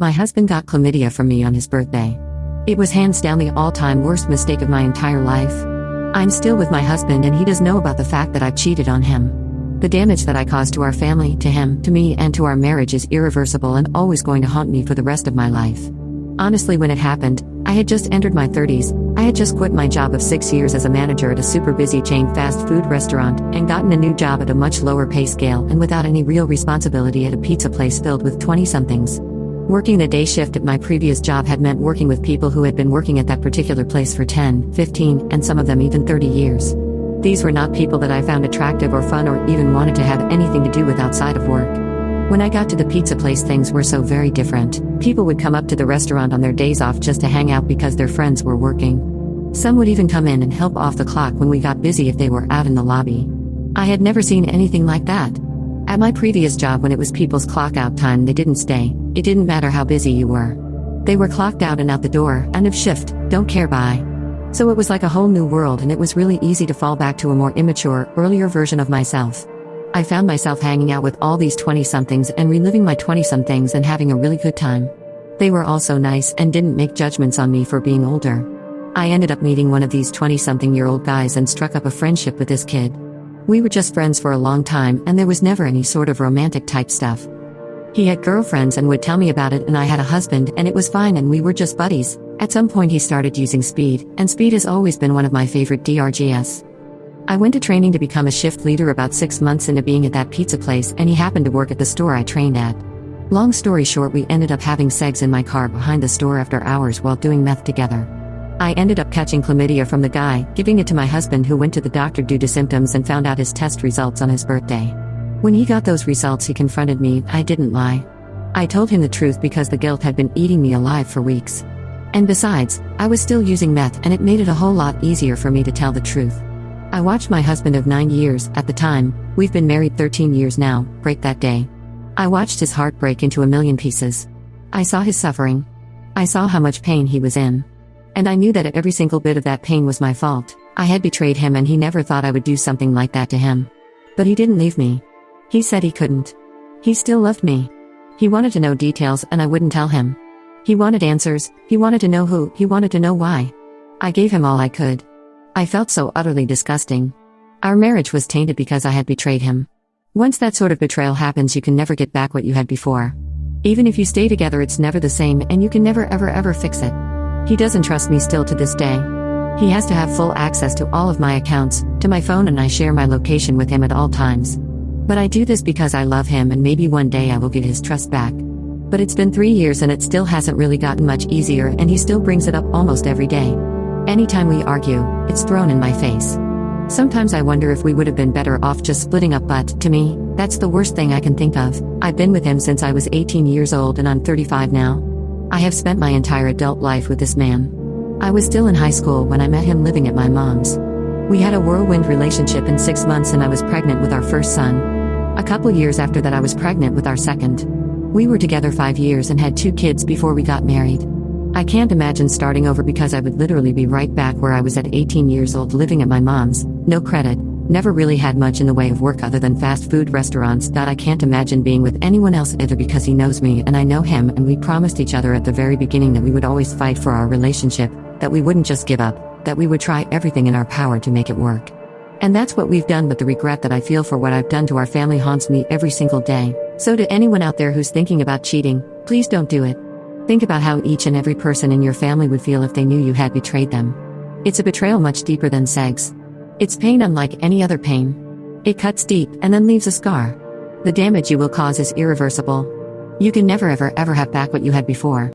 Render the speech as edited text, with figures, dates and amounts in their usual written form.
My husband got chlamydia from me on his birthday. It was hands down the all-time worst mistake of my entire life. I'm still with my husband and he does know about the fact that I've cheated on him. The damage that I caused to our family, to him, to me, and to our marriage is irreversible and always going to haunt me for the rest of my life. Honestly, when it happened, I had just entered my 30s, I had just quit my job of 6 years as a manager at a super busy chain fast food restaurant and gotten a new job at a much lower pay scale and without any real responsibility at a pizza place filled with 20-somethings. Working the day shift at my previous job had meant working with people who had been working at that particular place for 10, 15, and some of them even 30 years. These were not people that I found attractive or fun or even wanted to have anything to do with outside of work. When I got to the pizza place, things were so very different. People would come up to the restaurant on their days off just to hang out because their friends were working. Some would even come in and help off the clock when we got busy if they were out in the lobby. I had never seen anything like that. At my previous job, when it was people's clock out time, they didn't stay. It didn't matter how busy you were. They were clocked out and out the door, end of shift, don't care, bye. So it was like a whole new world, and it was really easy to fall back to a more immature, earlier version of myself. I found myself hanging out with all these 20-somethings and reliving my 20-somethings and having a really good time. They were all so nice and didn't make judgments on me for being older. I ended up meeting one of these 20-something-year-old guys and struck up a friendship with this kid. We were just friends for a long time and there was never any sort of romantic type stuff. He had girlfriends and would tell me about it, and I had a husband and it was fine and we were just buddies. At some point he started using speed, and speed has always been one of my favorite DRGs. I went to training to become a shift leader about 6 months into being at that pizza place, and he happened to work at the store I trained at. Long story short, we ended up having sex in my car behind the store after hours while doing meth together. I ended up catching chlamydia from the guy, giving it to my husband, who went to the doctor due to symptoms and found out his test results on his birthday. When he got those results, he confronted me. I didn't lie. I told him the truth because the guilt had been eating me alive for weeks. And besides, I was still using meth, and it made it a whole lot easier for me to tell the truth. I watched my husband of 9 years, at the time, we've been married 13 years now, break that day. I watched his heart break into a million pieces. I saw his suffering. I saw how much pain he was in. And I knew that every single bit of that pain was my fault. I had betrayed him and he never thought I would do something like that to him. But he didn't leave me. He said he couldn't. He still loved me. He wanted to know details and I wouldn't tell him. He wanted answers, he wanted to know who, he wanted to know why. I gave him all I could. I felt so utterly disgusting. Our marriage was tainted because I had betrayed him. Once that sort of betrayal happens, you can never get back what you had before. Even if you stay together, it's never the same and you can never ever fix it. He doesn't trust me still to this day. He has to have full access to all of my accounts, to my phone, and I share my location with him at all times. But I do this because I love him and maybe one day I will get his trust back. But it's been 3 years and it still hasn't really gotten much easier, and he still brings it up almost every day. Anytime we argue, it's thrown in my face. Sometimes I wonder if we would have been better off just splitting up, but to me, that's the worst thing I can think of. I've been with him since I was 18 years old and I'm 35 now. I have spent my entire adult life with this man. I was still in high school when I met him living at my mom's. We had a whirlwind relationship in 6 months and I was pregnant with our first son. A couple years after that I was pregnant with our second. We were together 5 years and had 2 kids before we got married. I can't imagine starting over because I would literally be right back where I was at 18 years old living at my mom's, no credit, never really had much in the way of work other than fast food restaurants. I can't imagine being with anyone else either because he knows me and I know him, and we promised each other at the very beginning that we would always fight for our relationship, that we wouldn't just give up, that we would try everything in our power to make it work. And that's what we've done, but the regret that I feel for what I've done to our family haunts me every single day. So to anyone out there who's thinking about cheating, please don't do it. Think about how each and every person in your family would feel if they knew you had betrayed them. It's a betrayal much deeper than sex. It's pain unlike any other pain. It cuts deep and then leaves a scar. The damage you will cause is irreversible. You can never ever have back what you had before.